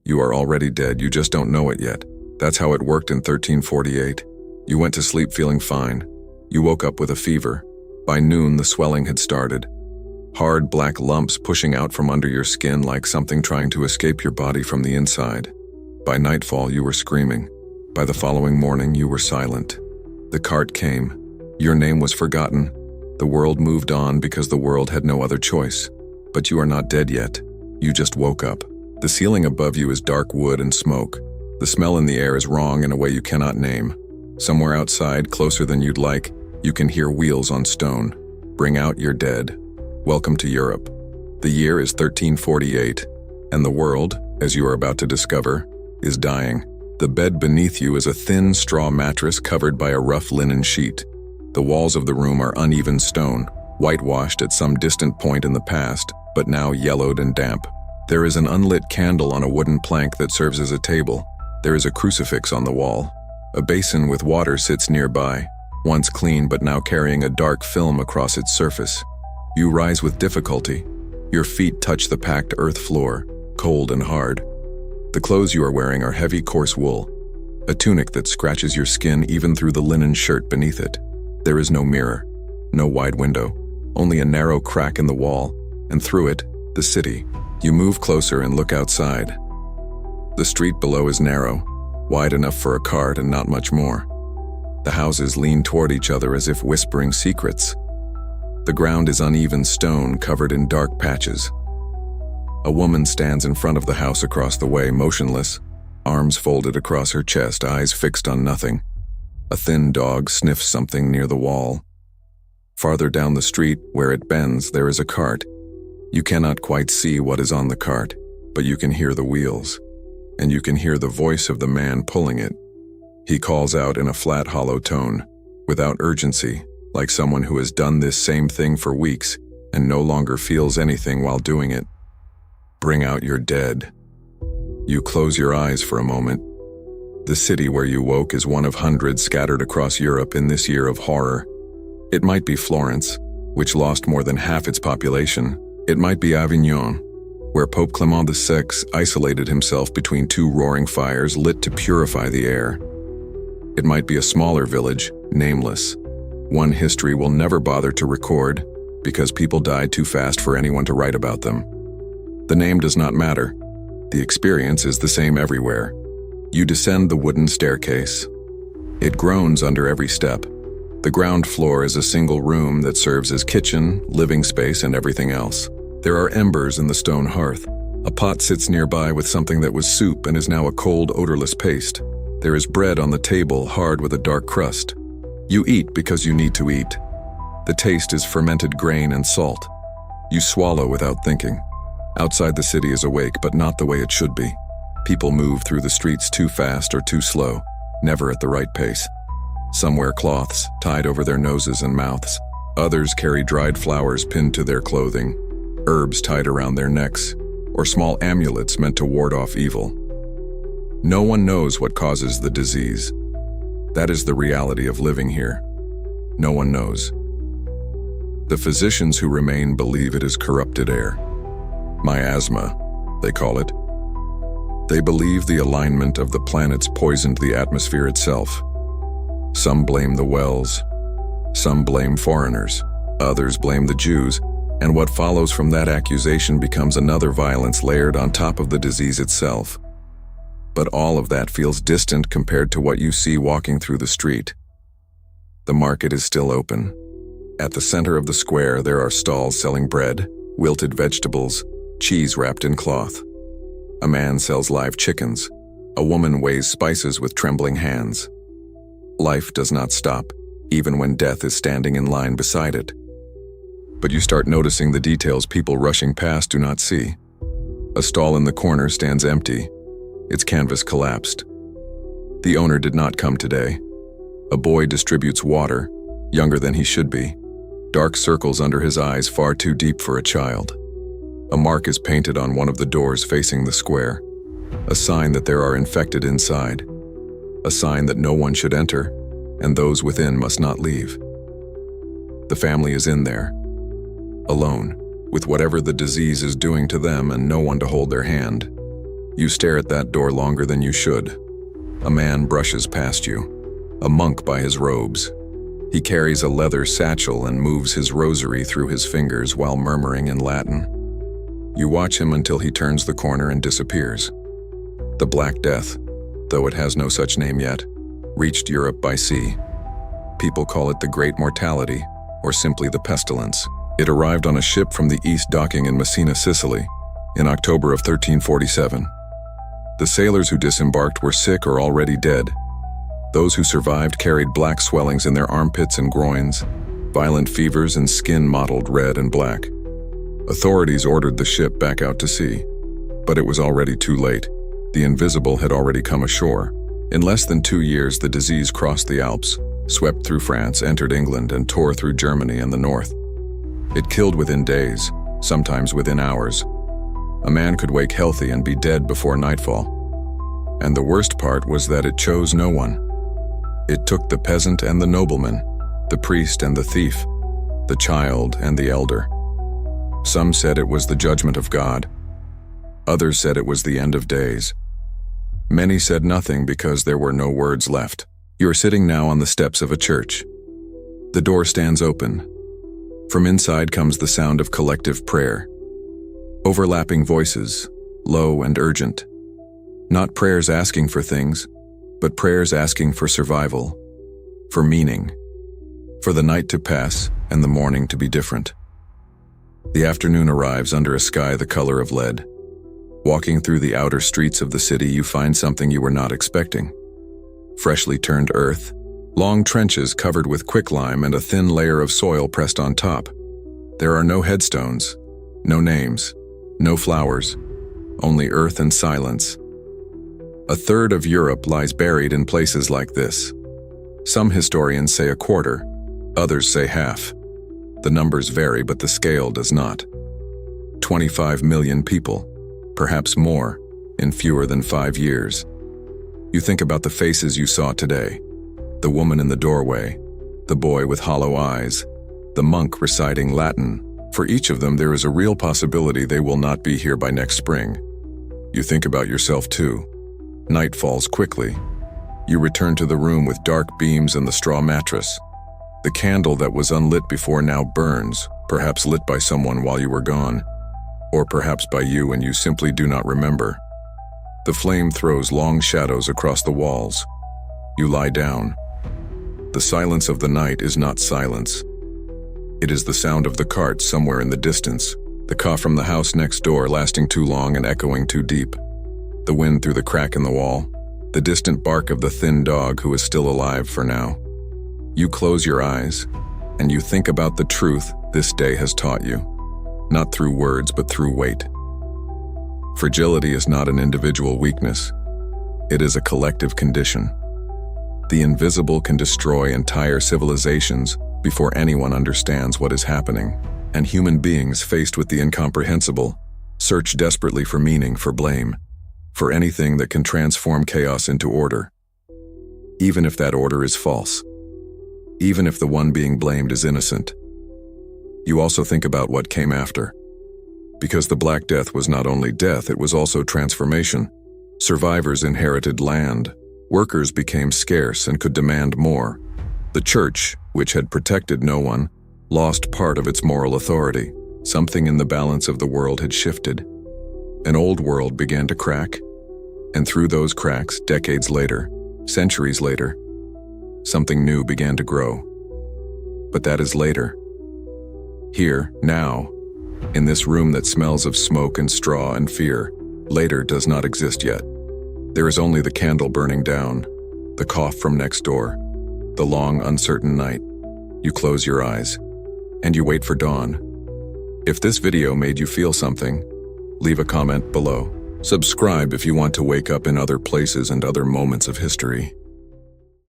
You are already dead, you just don't know it yet. That's how it worked in 1348. You went to sleep feeling fine. You woke up with a fever. By noon, the swelling had started. Hard black lumps pushing out from under your skin like something trying to escape your body from the inside. By nightfall, you were screaming. By the following morning, you were silent. The cart came. Your name was forgotten. The world moved on because the world had no other choice. But you are not dead yet. You just woke up. The ceiling above you is dark wood and smoke. The smell in the air is wrong in a way you cannot name. Somewhere outside, closer than you'd like, you can hear wheels on stone. Bring out your dead. Welcome to Europe. The year is 1348, and the world, as you are about to discover, is dying. The bed beneath you is a thin straw mattress covered by a rough linen sheet. The walls of the room are uneven stone, whitewashed at some distant point in the past, but now yellowed and damp. There is an unlit candle on a wooden plank that serves as a table. There is a crucifix on the wall. A basin with water sits nearby, once clean but now carrying a dark film across its surface. You rise with difficulty. Your feet touch the packed earth floor, cold and hard. The clothes you are wearing are heavy, coarse wool, a tunic that scratches your skin even through the linen shirt beneath it. There is no mirror, no wide window, only a narrow crack in the wall, and through it, the city. You move closer and look outside. The street below is narrow, wide enough for a cart and not much more. The houses lean toward each other as if whispering secrets. The ground is uneven stone covered in dark patches. A woman stands in front of the house across the way, motionless, arms folded across her chest, eyes fixed on nothing. A thin dog sniffs something near the wall. Farther down the street, where it bends, there is a cart. You cannot quite see what is on the cart, but you can hear the wheels, and you can hear the voice of the man pulling it. He calls out in a flat, hollow tone, without urgency, like someone who has done this same thing for weeks and no longer feels anything while doing it. Bring out your dead. You close your eyes for a moment. The city where you woke is one of hundreds scattered across Europe in this year of horror. It might be Florence, which lost more than half its population. It might be Avignon, where Pope Clement VI isolated himself between two roaring fires lit to purify the air. It might be a smaller village, nameless, one history will never bother to record because people died too fast for anyone to write about them. The name does not matter. The experience is the same everywhere. You descend the wooden staircase. It groans under every step. The ground floor is a single room that serves as kitchen, living space, and everything else. There are embers in the stone hearth. A pot sits nearby with something that was soup and is now a cold, odorless paste. There is bread on the table, hard with a dark crust. You eat because you need to eat. The taste is fermented grain and salt. You swallow without thinking. Outside the city is awake, but not the way it should be. People move through the streets too fast or too slow, never at the right pace. Some wear cloths tied over their noses and mouths. Others carry dried flowers pinned to their clothing, herbs tied around their necks, or small amulets meant to ward off evil. No one knows what causes the disease. That is the reality of living here. No one knows. The physicians who remain believe it is corrupted air. Miasma, they call it. They believe the alignment of the planets poisoned the atmosphere itself. Some blame the wells. Some blame foreigners. Others blame the Jews, and what follows from that accusation becomes another violence layered on top of the disease itself. But all of that feels distant compared to what you see walking through the street. The market is still open. At the center of the square, there are stalls selling bread, wilted vegetables, cheese wrapped in cloth. A man sells live chickens. A woman weighs spices with trembling hands. Life does not stop, even when death is standing in line beside it. But you start noticing the details people rushing past do not see. A stall in the corner stands empty. Its canvas collapsed. The owner did not come today. A boy distributes water, younger than he should be. Dark circles under his eyes, far too deep for a child. A mark is painted on one of the doors facing the square, a sign that there are infected inside, a sign that no one should enter, and those within must not leave. The family is in there, alone, with whatever the disease is doing to them and no one to hold their hand. You stare at that door longer than you should. A man brushes past you, a monk by his robes. He carries a leather satchel and moves his rosary through his fingers while murmuring in Latin. You watch him until he turns the corner and disappears. The Black Death, though it has no such name yet, reached Europe by sea. People call it the Great Mortality, or simply the Pestilence. It arrived on a ship from the east docking in Messina, Sicily, in October of 1347. The sailors who disembarked were sick or already dead. Those who survived carried black swellings in their armpits and groins, violent fevers, and skin mottled red and black. Authorities ordered the ship back out to sea, but it was already too late. The invisible had already come ashore. In less than 2 years, the disease crossed the Alps, swept through France, entered England, and tore through Germany and the north. It killed within days, sometimes within hours. A man could wake healthy and be dead before nightfall. And the worst part was that it chose no one. It took the peasant and the nobleman, the priest and the thief, the child and the elder. Some said it was the judgment of God. Others said it was the end of days. Many said nothing because there were no words left. You are sitting now on the steps of a church. The door stands open. From inside comes the sound of collective prayer. Overlapping voices, low and urgent. Not prayers asking for things, but prayers asking for survival, for meaning, for the night to pass and the morning to be different. The afternoon arrives under a sky the color of lead. Walking through the outer streets of the city, you find something you were not expecting. Freshly turned earth, long trenches covered with quicklime and a thin layer of soil pressed on top. There are no headstones, no names, no flowers, only earth and silence. A third of Europe lies buried in places like this. Some historians say a quarter, others say half. The numbers vary, but the scale does not. 25 million people, perhaps more, in fewer than 5 years. You think about the faces you saw today. The woman in the doorway, the boy with hollow eyes, the monk reciting Latin. For each of them, there is a real possibility they will not be here by next spring. You think about yourself too. Night falls quickly. You return to the room with dark beams and the straw mattress. The candle that was unlit before now burns, perhaps lit by someone while you were gone, or perhaps by you and you simply do not remember. The flame throws long shadows across the walls. You lie down. The silence of the night is not silence. It is the sound of the cart somewhere in the distance, the cough from the house next door lasting too long and echoing too deep, the wind through the crack in the wall, the distant bark of the thin dog who is still alive for now. You close your eyes, and you think about the truth this day has taught you, not through words but through weight. Fragility is not an individual weakness. It is a collective condition. The invisible can destroy entire civilizations before anyone understands what is happening, and human beings faced with the incomprehensible search desperately for meaning, for blame, for anything that can transform chaos into order, even if that order is false, even if the one being blamed is innocent. You also think about what came after. Because the Black Death was not only death, it was also transformation. Survivors inherited land. Workers became scarce and could demand more. The church, which had protected no one, lost part of its moral authority. Something in the balance of the world had shifted. An old world began to crack, and through those cracks, decades later, centuries later, something new began to grow. But that is later. Here, now, in this room that smells of smoke and straw and fear, later does not exist yet. There is only the candle burning down, the cough from next door, the long, uncertain night. You close your eyes, and you wait for dawn. If this video made you feel something, leave a comment below. Subscribe if you want to wake up in other places and other moments of history.